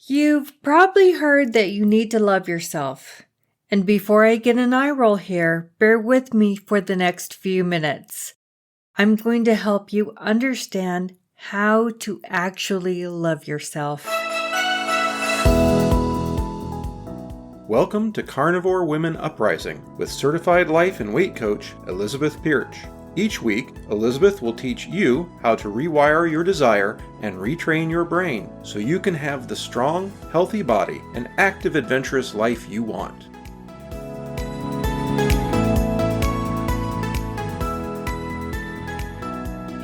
You've probably heard that you need to love yourself. And before I get an eye roll here, bear with me for the next few minutes. I'm going to help you understand how to actually love yourself. Welcome to Carnivore Women Uprising with certified life and weight coach Elizabeth Pirch. Each week, Elizabeth will teach you how to rewire your desire and retrain your brain so you can have the strong, healthy body and active, adventurous life you want.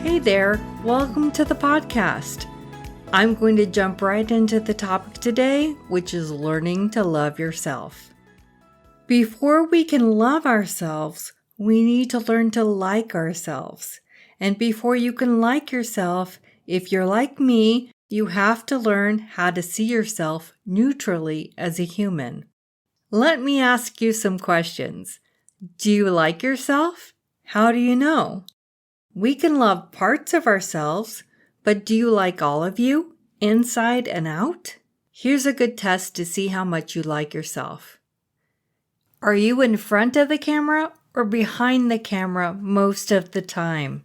Hey there, welcome to the podcast. I'm going to jump right into the topic today, which is learning to love yourself. Before we can love ourselves, we need to learn to like ourselves. And before you can like yourself, if you're like me, you have to learn how to see yourself neutrally as a human. Let me ask you some questions. Do you like yourself? How do you know? We can love parts of ourselves, but do you like all of you, inside and out? Here's a good test to see how much you like yourself. Are you in front of the camera or behind the camera most of the time?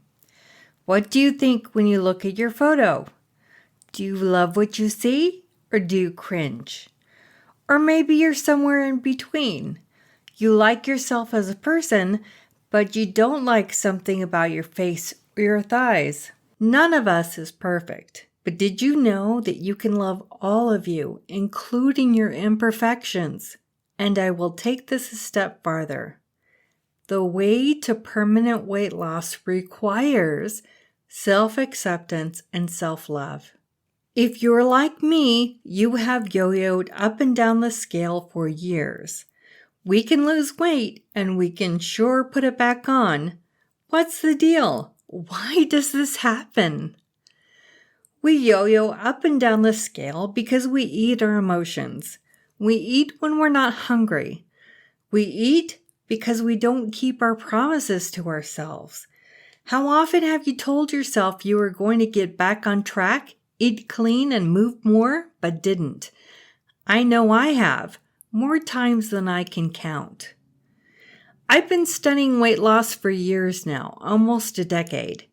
What do you think when you look at your photo? Do you love what you see or do you cringe? Or maybe you're somewhere in between. You like yourself as a person, but you don't like something about your face or your thighs. None of us is perfect, but did you know that you can love all of you, including your imperfections? And I will take this a step farther. The way to permanent weight loss requires self-acceptance and self-love. If you're like me, you have yo-yoed up and down the scale for years. We can lose weight and we can sure put it back on. What's the deal? Why does this happen? We yo-yo up and down the scale because we eat our emotions. We eat when we're not hungry. We eat because we don't keep our promises to ourselves. How often have you told yourself you were going to get back on track, eat clean, and move more, but didn't? I know I have, more times than I can count. I've been studying weight loss for years now, almost a decade,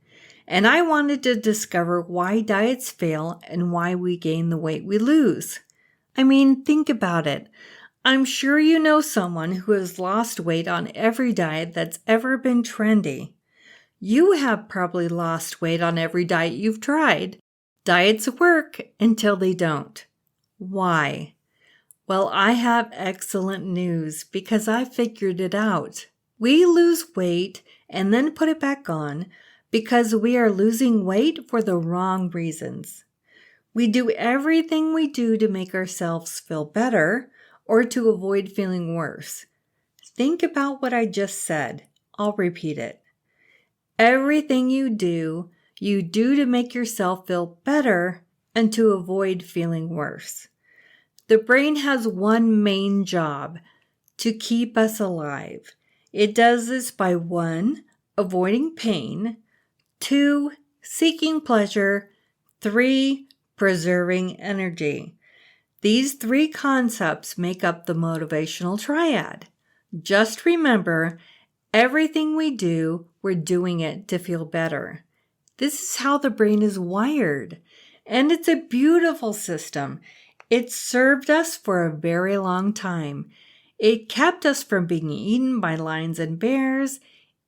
and I wanted to discover why diets fail and why we gain the weight we lose. I mean, think about it. I'm sure you know someone who has lost weight on every diet that's ever been trendy. You have probably lost weight on every diet you've tried. Diets work until they don't. Why? Well, I have excellent news because I figured it out. We lose weight and then put it back on because we are losing weight for the wrong reasons. We do everything we do to make ourselves feel better or to avoid feeling worse. Think about what I just said. I'll repeat it. Everything you do to make yourself feel better and to avoid feeling worse. The brain has one main job, to keep us alive. It does this by 1, avoiding pain, 2, seeking pleasure, 3, preserving energy. These 3 concepts make up the motivational triad. Just remember, everything we do, we're doing it to feel better. This is how the brain is wired, and it's a beautiful system. It served us for a very long time. It kept us from being eaten by lions and bears.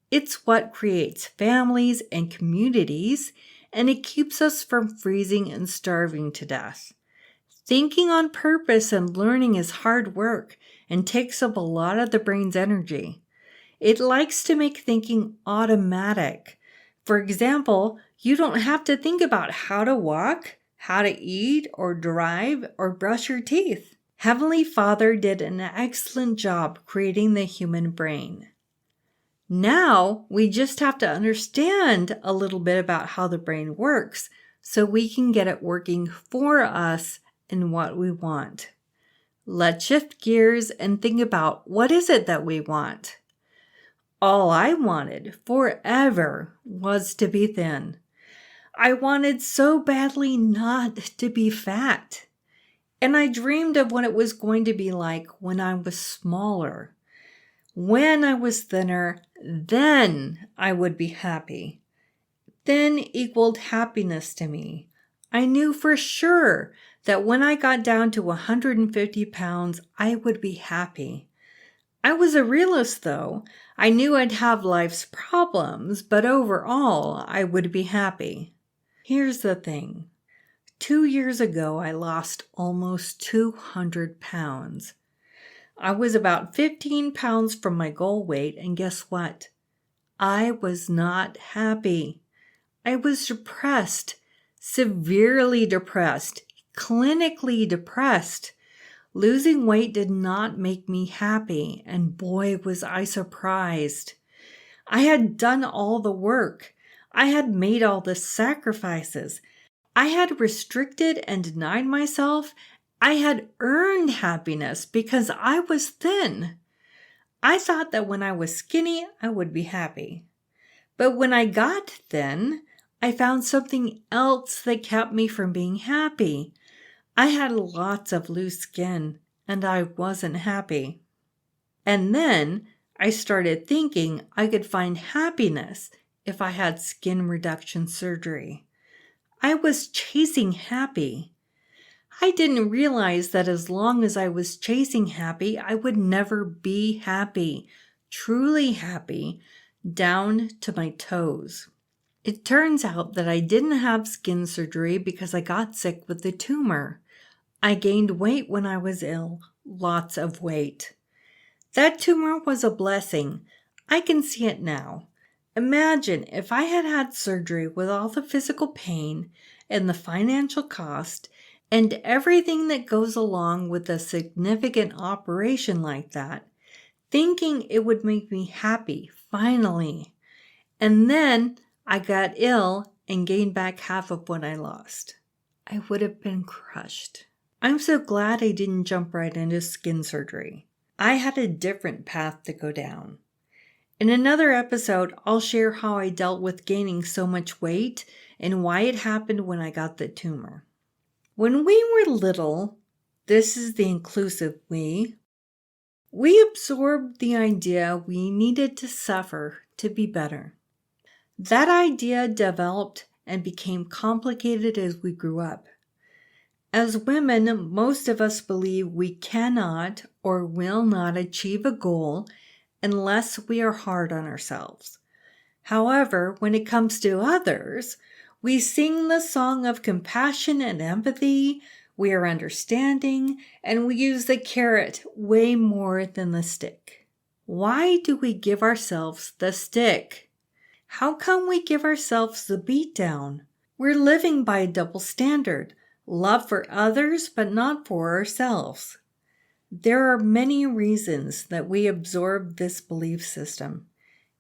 It's what creates families and communities, and it keeps us from freezing and starving to death. Thinking on purpose and learning is hard work and takes up a lot of the brain's energy. It likes to make thinking automatic. For example, you don't have to think about how to walk, how to eat or drive or brush your teeth. Heavenly Father did an excellent job creating the human brain. Now we just have to understand a little bit about how the brain works so we can get it working for us and what we want. Let's shift gears and think about what is it that we want. All I wanted forever was to be thin. I wanted so badly not to be fat. And I dreamed of what it was going to be like when I was smaller. When I was thinner, then I would be happy. Thin equaled happiness to me. I knew for sure that when I got down to 150 pounds, I would be happy. I was a realist, though. I knew I'd have life's problems, but overall, I would be happy. Here's the thing. 2 years ago, I lost almost 200 pounds. I was about 15 pounds from my goal weight, and guess what? I was not happy. I was depressed, severely depressed, clinically depressed. Losing weight did not make me happy, and boy, was I surprised. I had done all the work. I had made all the sacrifices. I had restricted and denied myself. I had earned happiness because I was thin. I thought that when I was skinny, I would be happy. But when I got thin, I found something else that kept me from being happy. I had lots of loose skin, and I wasn't happy. And then I started thinking I could find happiness if I had skin reduction surgery. I was chasing happy. I didn't realize that as long as I was chasing happy, I would never be happy, truly happy, down to my toes. It turns out that I didn't have skin surgery because I got sick with the tumor. I gained weight when I was ill, lots of weight. That tumor was a blessing. I can see it now. Imagine if I had had surgery with all the physical pain and the financial cost and everything that goes along with a significant operation like that, thinking it would make me happy, finally. And then I got ill and gained back half of what I lost. I would have been crushed. I'm so glad I didn't jump right into skin surgery. I had a different path to go down. In another episode, I'll share how I dealt with gaining so much weight and why it happened when I got the tumor. When we were little, this is the inclusive we absorbed the idea we needed to suffer to be better. That idea developed and became complicated as we grew up. As women, most of us believe we cannot or will not achieve a goal unless we are hard on ourselves. However, when it comes to others, we sing the song of compassion and empathy, we are understanding, and we use the carrot way more than the stick. Why do we give ourselves the stick? How come we give ourselves the beat down? We're living by a double standard, love for others but not for ourselves. There are many reasons that we absorb this belief system.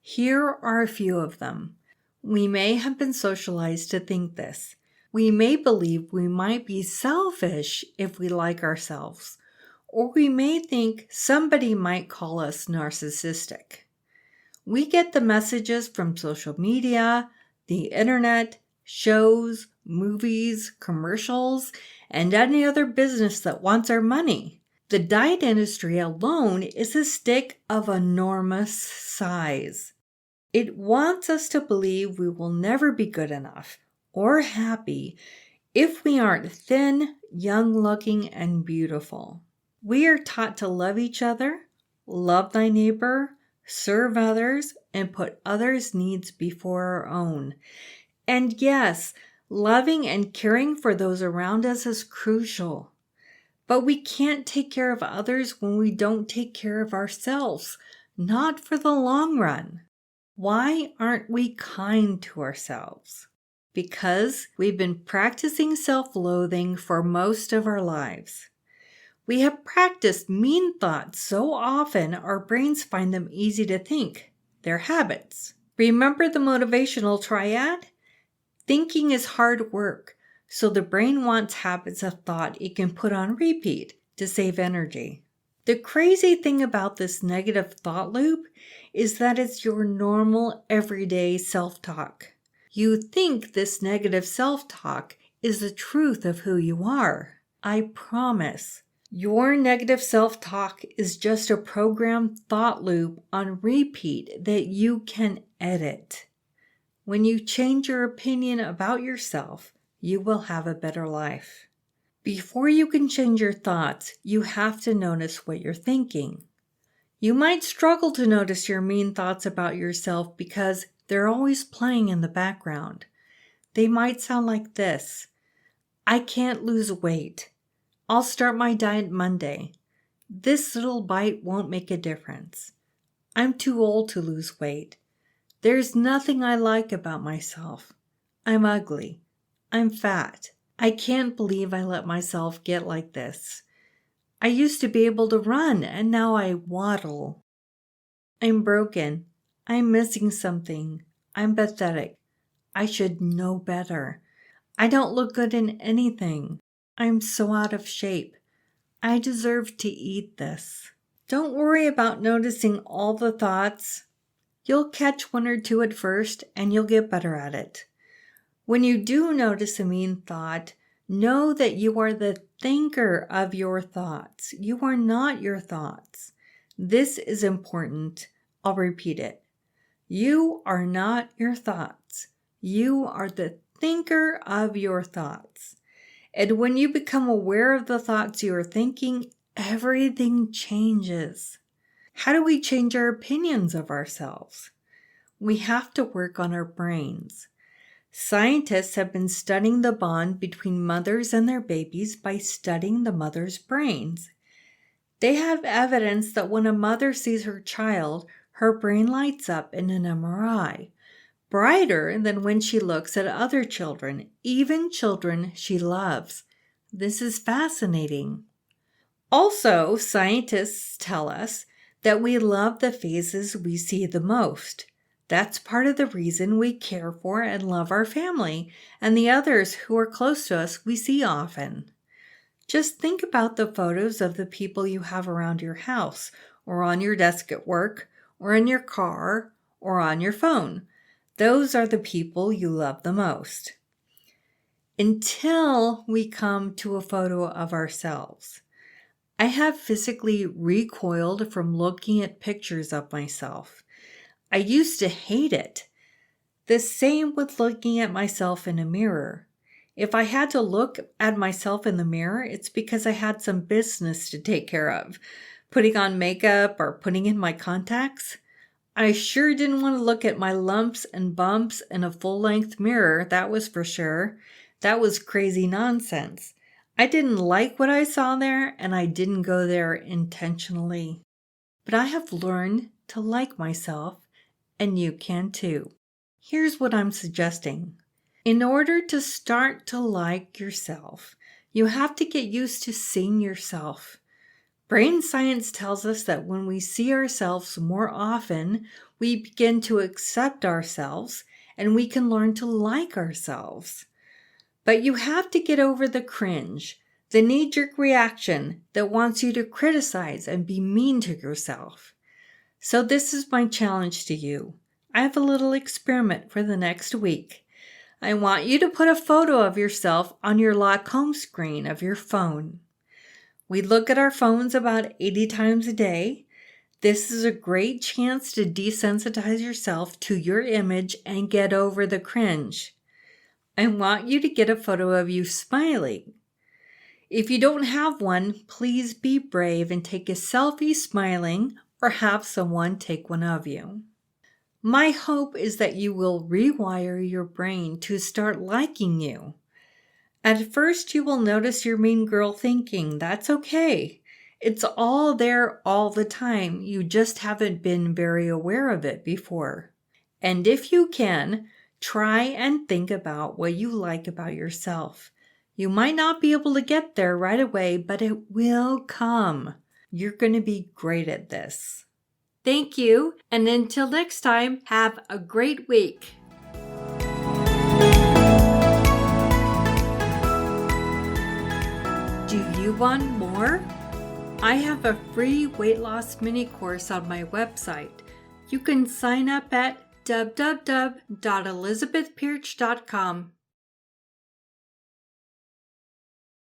Here are a few of them. We may have been socialized to think this. We may believe we might be selfish if we like ourselves, or we may think somebody might call us narcissistic. We get the messages from social media, the internet, shows, movies, commercials, and any other business that wants our money. The diet industry alone is a stick of enormous size. It wants us to believe we will never be good enough or happy if we aren't thin, young-looking, and beautiful. We are taught to love each other, love thy neighbor, serve others, and put others' needs before our own. And yes, loving and caring for those around us is crucial. But we can't take care of others when we don't take care of ourselves, not for the long run. Why aren't we kind to ourselves? Because we've been practicing self-loathing for most of our lives. We have practiced mean thoughts so often our brains find them easy to think. They're habits. Remember the motivational triad? Thinking is hard work, so the brain wants habits of thought it can put on repeat to save energy. The crazy thing about this negative thought loop is that it's your normal, everyday self-talk. You think this negative self-talk is the truth of who you are. I promise. Your negative self-talk is just a programmed thought loop on repeat that you can edit. When you change your opinion about yourself, you will have a better life. Before you can change your thoughts, you have to notice what you're thinking. You might struggle to notice your mean thoughts about yourself because they're always playing in the background. They might sound like this: I can't lose weight. I'll start my diet Monday. This little bite won't make a difference. I'm too old to lose weight. There's nothing I like about myself. I'm ugly. I'm fat. I can't believe I let myself get like this. I used to be able to run and now I waddle. I'm broken. I'm missing something. I'm pathetic. I should know better. I don't look good in anything. I'm so out of shape. I deserve to eat this. Don't worry about noticing all the thoughts. You'll catch one or two at first and you'll get better at it. When you do notice a mean thought, know that you are the thinker of your thoughts. You are not your thoughts. This is important. I'll repeat it. You are not your thoughts. You are the thinker of your thoughts. And when you become aware of the thoughts you are thinking, everything changes. How do we change our opinions of ourselves? We have to work on our brains. Scientists have been studying the bond between mothers and their babies by studying the mother's brains. They have evidence that when a mother sees her child, her brain lights up in an MRI, brighter than when she looks at other children, even children she loves. This is fascinating. Also, scientists tell us that we love the faces we see the most. That's part of the reason we care for and love our family and the others who are close to us we see often. Just think about the photos of the people you have around your house, or on your desk at work, or in your car, or on your phone. Those are the people you love the most. Until we come to a photo of ourselves. I have physically recoiled from looking at pictures of myself. I used to hate it. The same with looking at myself in a mirror. If I had to look at myself in the mirror, it's because I had some business to take care of. Putting on makeup or putting in my contacts. I sure didn't want to look at my lumps and bumps in a full-length mirror, that was for sure. That was crazy nonsense. I didn't like what I saw there, and I didn't go there intentionally. But I have learned to like myself, and you can too. Here's what I'm suggesting. In order to start to like yourself, you have to get used to seeing yourself. Brain science tells us that when we see ourselves more often, we begin to accept ourselves and we can learn to like ourselves. But you have to get over the cringe, the knee-jerk reaction that wants you to criticize and be mean to yourself. So this is my challenge to you. I have a little experiment for the next week. I want you to put a photo of yourself on your lock home screen of your phone. We look at our phones about 80 times a day. This is a great chance to desensitize yourself to your image and get over the cringe. I want you to get a photo of you smiling. If you don't have one, please be brave and take a selfie smiling or have someone take one of you. My hope is that you will rewire your brain to start liking you. At first, you will notice your mean girl thinking. That's okay. It's all there all the time. You just haven't been very aware of it before. And if you can, try and think about what you like about yourself. You might not be able to get there right away, but it will come. You're going to be great at this. Thank you, and until next time, have a great week. Do you want more? I have a free weight loss mini course on my website. You can sign up at www.elizabethpirch.com.